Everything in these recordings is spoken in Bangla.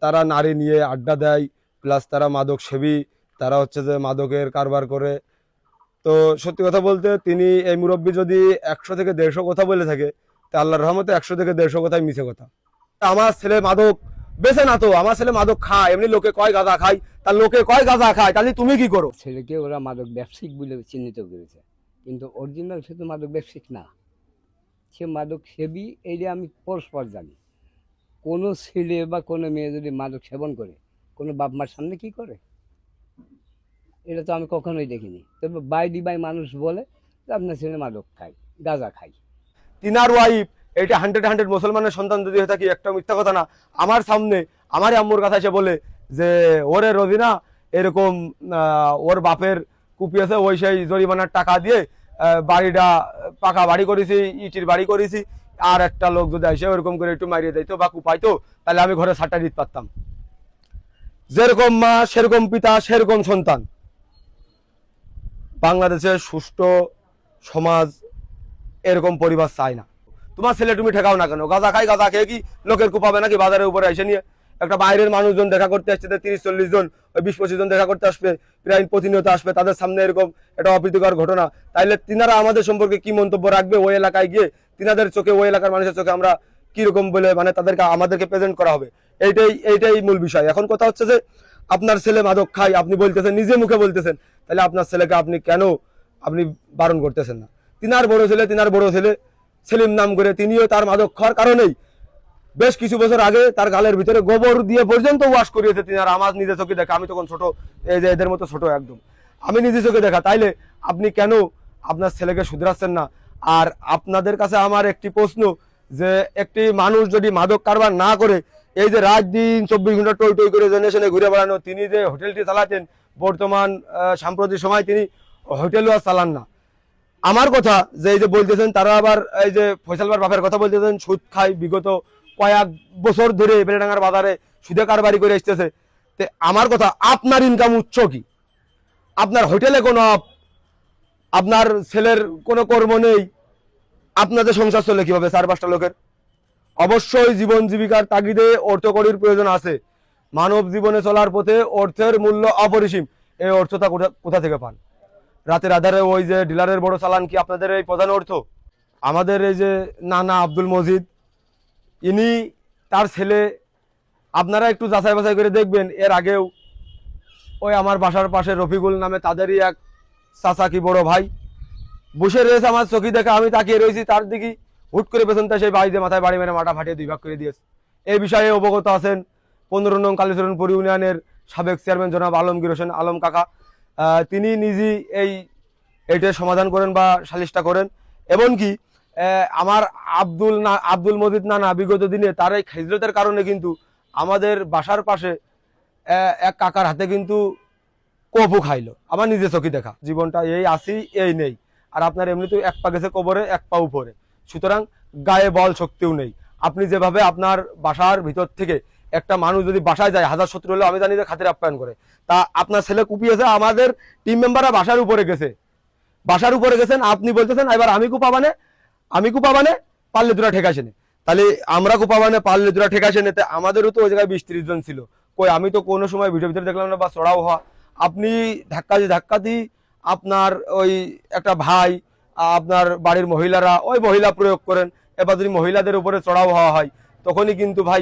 তারা নারী নিয়ে আড্ডা দেয়, প্লাস তারা মাদক সেবী, তারা হচ্ছে যে মাদকের কারবার করে। তো সত্যি কথা বলতে তিনি এই মুরব্বী যদি 100 থেকে 150 কথা বলে থাকে, তা আল্লাহর রহমতে 100 থেকে 150 কথাই মিছে কথা। আমার ছেলে মাদক বেছে না, তো আমার ছেলে মাদক খায়, এমনি লোকে কয় গাঁজা খায়, তার লোকে কয় গাঁজা খায়, তাহলে তুমি কি করো? ছেলেকে ওরা মাদক ব্যবসায়িক বলে চিহ্নিত করেছে, কিন্তু অরিজিনাল সে তো মাদক ব্যবসায়িক না, সে মাদক সেবী। এই যে আমি পরস্পর জানি, কোনো ছেলে বা কোনো মেয়ে যদি মাদক সেবন করে, কোনো বাপ মার সামনে কি করে, এটা তো আমি কখনোই দেখিনি। তবে বাইরে বাই মানুষ বলে যে আপনার ছেলে মাদক খায়, গাঁজা খায়। তিনার ওয়াইফ, এটা 100 মুসলমানের সন্তান যদি হয়ে থাকি, একটা মিথ্যা কথা না। আমার সামনে আমার আম্মুর কথা এসে বলে যে ওরে রোজিনা এরকম ওর বাপের কুপিয়েছে, ওই সেই জরিমানার টাকা দিয়ে বাড়িটা পাকা বাড়ি করেছি, ইটির বাড়ি করেছি, আর একটা লোক যদি এসে ওরকম করে একটু মারিয়ে দিত বা কুপাইতো, তাহলে আমি ঘরে সাতটা দিতে পারতাম। যেরকম মা সেরকম পিতা সেরকম সন্তান। বাংলাদেশের সুষ্ঠু সমাজ এরকম পরিবার চায় না। তোমার ছেলে তুমি ঠেকাও না কেন? গাঁজা খাই, গাঁজা খেয়ে কি লোকের কুপাবে নাকি বাজারের উপরে এসে নিয়ে? একটা বাইরের মানুষজন দেখা করতে আসছে, 30-40 জন, 20-25 জন দেখা করতে আসবে, প্রায় প্রতিনিয়ত আসবে, তাদের সামনে এরকম একটা অপ্রীতিকর ঘটনা, তাইলে তিনারা আমাদের সম্পর্কে কি মন্তব্য রাখবে? ওই এলাকায় গিয়ে তিনাদের চোখে, ওই এলাকার মানুষের চোখে আমরা কিরকম বলে মানে তাদেরকে আমাদেরকে প্রেজেন্ট করা হবে? এইটাই মূল বিষয়। এখন কথা হচ্ছে যে আপনার ছেলে মাদক খায়, আপনি বলতেছেন, নিজে মুখে বলতেছেন, তাহলে আপনার ছেলেকে আপনি কেন আপনি বারণ করতেছেন না? তিনার বড় ছেলে সেলিম নাম করে, তিনিও তার মাদক খাওয়ার কারণেই বেশ কিছু বছর আগে তার গালের ভিতরে গোবর দিয়ে পর্যন্ত ওয়াশ করিয়েছে তিনার। আমার নিজে চোখে দেখা, আমি তখন ছোট, এই যে এদের মতো ছোট একদম, আমি নিজে চোখে দেখা। তাইলে আপনি কেন আপনার ছেলেকে শুধরাচ্ছেন না? আর আপনাদের কাছে আমার একটি প্রশ্ন, যে একটি মানুষ যদি মাদক কারবার না করে, এই যে রাত দিন 24 ঘন্টা টই টই করে জেনে শুনে ঘুরে বেড়ানো, তিনি যে হোটেলটি চালাতেন, বর্তমান সাম্প্রতিক সময় তিনি হোটেলও আর চালান না। আমার কথা যে এই যে বলতেছেন, তারা আবার এই যে ফয়সাল বাপের কথা বলতেছেন, সুদ খায়, বিগত কয়েক বছর ধরে বেলেডাঙ্গার বাজারে সুদে কারবারি করে আসতেছে। তে আমার কথা, আপনার ইনকাম উচ্চ কি? আপনার হোটেলে কোনো আপনার ছেলের কোনো কর্ম নেই, আপনাদের সংসার চলে কিভাবে 4-5টা লোকের? অবশ্যই জীবন জীবিকার তাগিদে অর্থকড়ির প্রয়োজন আছে। মানব জীবনে চলার পথে অর্থের মূল্য অপরিসীম। এই অর্থটা কোথা থেকে পান? রাতের আধারে ওই যে ডিলারের বড় চালান কি আপনাদের এই প্রধান অর্থ? আমাদের এই যে নানা আব্দুল মজিদ, ইনি, তার ছেলে, আপনারা একটু যাচাই বাছাই করে দেখবেন, এর আগেও ওই আমার বাসার পাশে রফিকুল নামে তাদেরই এক চাচা কি বড় ভাই বসে রয়েছে আমার চোখে দেখা, আমি তাকিয়ে রয়েছি তার দিকে, হুট করে পেছনটা সেই বাইরে মাথায় বাড়ি মেরে মাথা ফাটিয়ে 2 ভাগ করে দিয়েছে। এই বিষয়ে অবগত আছেন 15 নং কালীচরণপুর ইউনিয়নের সাবেক চেয়ারম্যান জনাব আলমগীর হোসেন আলম কাকা। তিনি নিজেই এইটার সমাধান করেন বা সালিশটা করেন। এমনকি আমার আব্দুল মজিদ নানা বিগত দিনে তার এই খেজরতের কারণে কিন্তু আমাদের বাসার পাশে এক কাকার হাতে কিন্তু কফু খাইলো, আমার নিজে চোখে দেখা। জীবনটা এই আসি এই নেই, আর আপনার এমনিতেও এক পা গেছে কবরে, এক পা উপরে, সুতরাং গায়ে বল শক্তিও নেই। আপনি যেভাবে আপনার বাসার ভিতর থেকে একটা মানুষ যদি বাসায় যায়, 1000 শত্রু হলেও আমি জানি যে খাতির আপ্যায়ন করে, তা আপনার ছেলে কুপিয়েছে, আমাদের টিম মেম্বাররা বাসার উপরে গেছেন, আপনি বলতেছেন এবার আমি কুপাবানে পারলে দুরা ঠেকাইছেন। তাহলে আমরা কুপাবানে পারলে দুরা ঠেকাইছেন, এতে আমাদেরও তো ওই জায়গায় 20-30 জন ছিল। কই, আমি তো কোনো সময় ভিডিও ভিতরে দেখলাম না বা চড়াও হওয়া। আপনি ধাক্কা দিই আপনার ওই একটা ভাই, আপনার বাড়ির মহিলারা ওই মহিলা প্রয়োগ করেন, এবার যদি মহিলাদের উপরে চড়াও হওয়া হয়, তখনই কিন্তু ভাই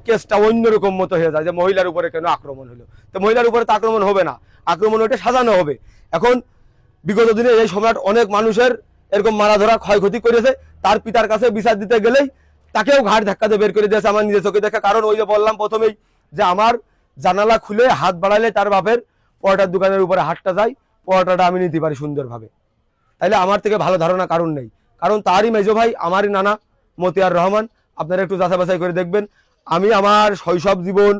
কেসটা অন্যরকম মতো হয়ে যায়, যে মহিলার উপরে কেন আক্রমণ হলো। তো মহিলার উপরে তো আক্রমণ হবে না, আক্রমণ ওইটা সাজানো হবে। এখন বিগত দিনে এই সম্রাট অনেক মানুষের এরকম মারা ধরা ক্ষয়ক্ষতি করেছে, তার পিতার কাছে বিচার দিতে গেলেই তাকেও ঘাট ধাক্কাতে বের করে দিয়েছে আমার নিজের চোখে দেখা। কারণ ওই যে বললাম প্রথমেই, যে আমার জানালা খুলে হাত বাড়ালে তার বাপের পরোটার দোকানের উপরে হাতটা যায়, পরোটাটা আমি নিতে পারি সুন্দরভাবে। তাইলে আমার থেকে ভালো ধারণা কারণ নেই, কারণ তারই মেজো ভাই, আমারই নানা মতিয়ার রহমান। আপনারা একটু যাচাই বাছাই করে দেখবেন, আমি আমার শৈশব জীবন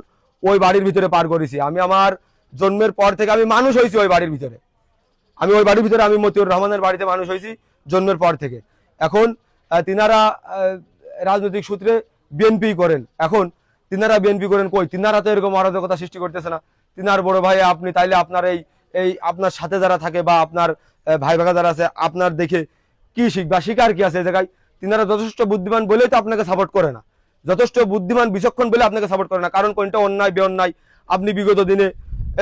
ওই বাড়ির ভিতরে পার করেছি। আমি আমার জন্মের পর থেকে আমি মানুষ হয়েছি ওই বাড়ির ভিতরে, আমি মতিউর রহমানের বাড়িতে মানুষ হয়েছি জন্মের পর থেকে। এখন তিনারা রাজনৈতিক সূত্রে বিএনপি করেন, এখন তিনারা বিএনপি করেন, কই তিনারা তো এরকম অরাজকতা সৃষ্টি করতেছে না। তিনার বড় ভাই আপনি, তাইলে আপনার এই আপনার সাথে যারা থাকে বা আপনার ভাই ভাগা যারা আছে, আপনার দেখে কি শিখবা? শিকার কি আছে এই জায়গায়? তিনারা যথেষ্ট বুদ্ধিমান বলেই তো আপনাকে সাপোর্ট করে না। যথেষ্ট বুদ্ধিমান বিচক্ষণ বলে আপনাকে সাপোর্ট করে না, কারণ কোনটা অন্যায় বেঅন্যায় আপনি বিগত দিনে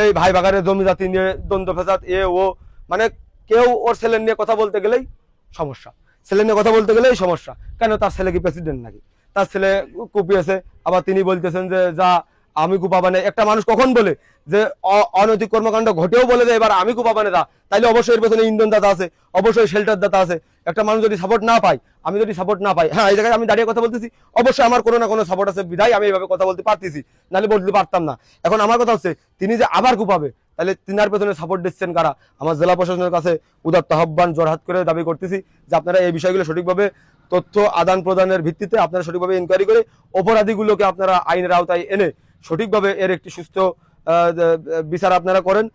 এই ভাই ভাগারের জমি জাতি নিয়ে দ্বন্দ্ব ফেসাদ ও মানে কেউ ওর ছেলে নিয়ে কথা বলতে গেলেই সমস্যা, ছেলে নিয়ে কথা বলতে গেলেই সমস্যা। কেন তার ছেলে কি প্রেসিডেন্ট নাকি? তার ছেলে কুপিয়েছে, আবার তিনি বলতেছেন যে যা আমি কুপাবানে। একটা মানুষ কখন বলে যে অনৈতিক কর্মকাণ্ড ঘটেও বলে যে এবার আমি কুপাবানে যা, তাইলে অবশ্যই এর পেছনে ইন্ধন দাতা আছে, অবশ্যই শেল্টার দাতা আছে। একটা মানুষ যদি সাপোর্ট না পায়, আমি যদি সাপোর্ট না পাই, হ্যাঁ এই জায়গায় আমি দাঁড়িয়ে কথা বলতেছি, অবশ্যই আমার কোনো না কোনো সাপোর্ট আছে বিধায় আমি এইভাবে কথা বলতে পারতেছি, নাহলে বলতে পারতাম না। এখন আমার কথা হচ্ছে তিনি যে আবার কুপাবে, তাহলে তিনার পেছনে সাপোর্ট দিচ্ছেন কারা? আমার জেলা প্রশাসনের কাছে উদাত্ত আহ্বান জোরহাত করে দাবি করতেছি যে আপনারা এই বিষয়গুলো সঠিকভাবে তথ্য আদান প্রদানের ভিত্তিতে আপনারা সঠিকভাবে ইনকোয়ারি করে অপরাধীগুলোকে আপনারা আইনের আওতায় এনে সঠিকভাবে এর একটি সুস্থ বিচার আপনারা করেন।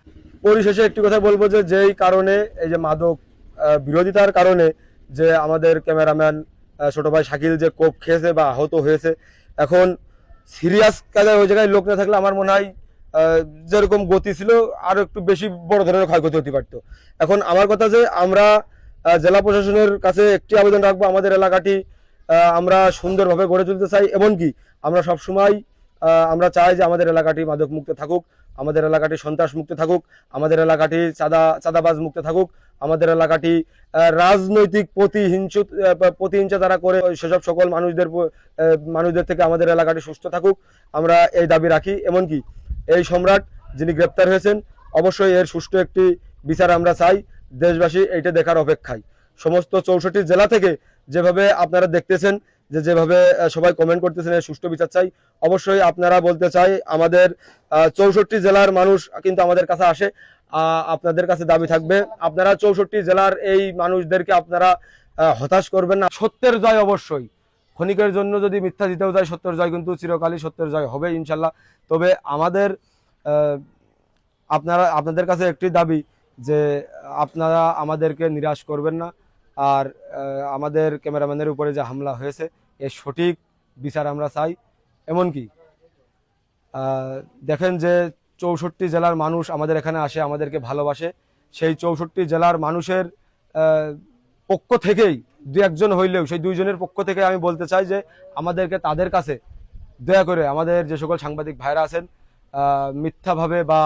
পরিশেষে একটি কথা বলবো যে যেই কারণে এই যে মাদক বিরোধিতার কারণে যে আমাদের ক্যামেরাম্যান ছোট ভাই শাকিল যে কোপ খেয়েছে বা আহত হয়েছে, এখন সিরিয়াস কাজে ওই জায়গায় লোক না থাকলে আমার মনে হয় যেরকম গতি ছিল আরো একটু বেশি বড় ধরনের ক্ষয়ক্ষতি হতে পারতো। এখন আমার কথা যে আমরা জেলা প্রশাসনের কাছে একটি আবেদন রাখবো, আমাদের এলাকাটি আমরা সুন্দরভাবে গড়ে তুলতে চাই, এমনকি আমরা সবসময় আমরা চাই যে আমাদের এলাকাটি মাদক মুক্ত থাকুক, আমাদের এলাকাটি সন্ত্রাস মুক্ত থাকুক, আমাদের এলাকাটি চাঁদাবাজ মুক্ত থাকুক, আমাদের এলাকাটি রাজনৈতিক প্রতিহিংসা যারা করে সেসব সকল মানুষদের থেকে আমাদের এলাকাটি সুস্থ থাকুক, আমরা এই দাবি রাখি। এমনকি এই সম্রাট যিনি গ্রেপ্তার হয়েছেন, অবশ্যই এর সুষ্ঠু একটি বিচার আমরা চাই। দেশবাসী এইটা দেখার অপেক্ষায়। সমস্ত 64 জেলা থেকে যেভাবে আপনারা দেখতেছেন, যেভাবে সবাই কমেন্ট করতেছেন এর সুষ্ঠু বিচার চাই, অবশ্যই আপনারা বলতে চাই আমাদের 64 জেলার মানুষ কিন্তু আমাদের কাছে আসে, আপনাদের কাছে দাবি থাকবে আপনারা 64 জেলার এই মানুষদেরকে আপনারা হতাশ করবেন না। সত্যের জয় অবশ্যই, ক্ষণিকের জন্য যদি মিথ্যা জিতেও যায় সত্যের জয় কিন্তু চিরকালই সত্যের জয় হবে ইনশাল্লাহ। তবে আমাদের আপনাদের কাছে একটি দাবি যে আপনারা আমাদেরকে নিরাশ করবেন না, আর আমাদের ক্যামেরাম্যানের উপরে যে হামলা হয়েছে এর সঠিক বিচার আমরা চাই। এমনকি দেখেন যে 64 জেলার মানুষ আমাদের এখানে আসে, আমাদেরকে ভালোবাসে, সেই 64 জেলার মানুষের পক্ষ থেকেই দু একজন হইলেও সেই দুইজনের পক্ষ থেকে আমি বলতে চাই যে আমাদেরকে তাদের কাছে দয়া করে আমাদের যে সকল সাংবাদিক ভাইরা আছেন মিথ্যাভাবে বা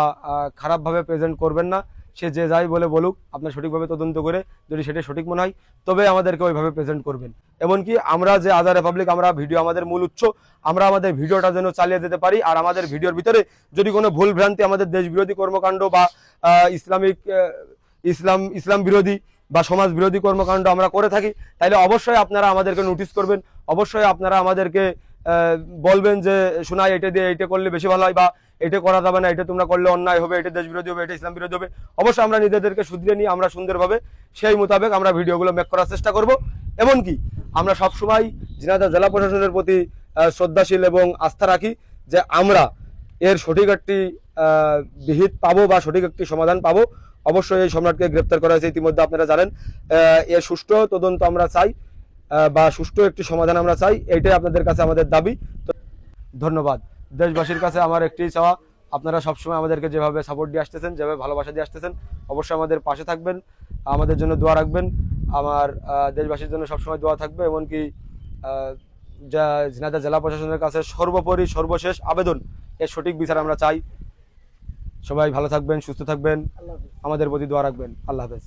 খারাপভাবে প্রেজেন্ট করবেন না। সে যে যাই বলে বলুক, আপনার সঠিকভাবে তদন্ত করে যদি সেটা সঠিক মনে হয় তবে আমাদেরকে ওইভাবে প্রেজেন্ট করবেন। এমনকি আমরা যে আজাদ রিপাবলিক, আমরা ভিডিও আমাদের মূল উৎস, আমরা আমাদের ভিডিওটা যেন চালিয়ে যেতে পারি। আর আমাদের ভিডিওর ভিতরে যদি কোনো ভুল ভ্রান্তি আমাদের দেশ বিরোধী কর্মকাণ্ড বা ইসলাম বিরোধী বা সমাজ বিরোধী কর্মকাণ্ড আমরা করে থাকি, তাহলে অবশ্যই আপনারা আমাদেরকে নোটিশ করবেন, অবশ্যই আপনারা আমাদেরকে বলবেন যে শোনা এটা দিয়ে এটা করলে বেশি ভালো হয়, বা এটা করা যাবে না, এটা তোমরা করলে অন্যায় হবে, এটা দেশ বিরোধী হবে, এটা ইসলাম বিরোধী হবে। অবশ্যই আমরা নিজেদেরকে শুধরে নিয়ে আমরা সুন্দরভাবে সেই মোতাবেক আমরা ভিডিওগুলো মেক করার চেষ্টা করব। এমনকি আমরা সবসময় ঝিনাইদহ জেলা প্রশাসনের প্রতি শ্রদ্ধাশীল এবং আস্থা রাখি যে আমরা এর সঠিক একটি বিহিত পাবো বা সঠিক একটি সমাধান পাবো। অবশ্যই এই সম্রাটকে গ্রেপ্তার করা হয়েছে ইতিমধ্যে আপনারা জানেন। এর সুষ্ঠু তদন্ত আমরা চাই বা সুষ্ঠু একটি সমাধান আমরা চাই, এইটাই আপনাদের কাছে আমাদের দাবি। ধন্যবাদ। দেশবাসীর কাছে আমার একটি চাওয়া, আপনারা সবসময় আমাদেরকে যেভাবে সাপোর্ট দিয়ে আসতেছেন, যেভাবে ভালোবাসা দিয়ে আসতেছেন, অবশ্যই আমাদের পাশে থাকবেন, আমাদের জন্য দোয়া রাখবেন। আমার দেশবাসীর জন্য সবসময় দোয়া থাকবে। এমনকি ঝিনাইদহ জেলা প্রশাসনের কাছে সর্বোপরি সর্বশেষ আবেদন, এর সঠিক বিচার আমরা চাই। সবাই ভালো থাকবেন, সুস্থ থাকবেন, আমাদের প্রতি দোয়া রাখবেন। আল্লাহ হাফেজ।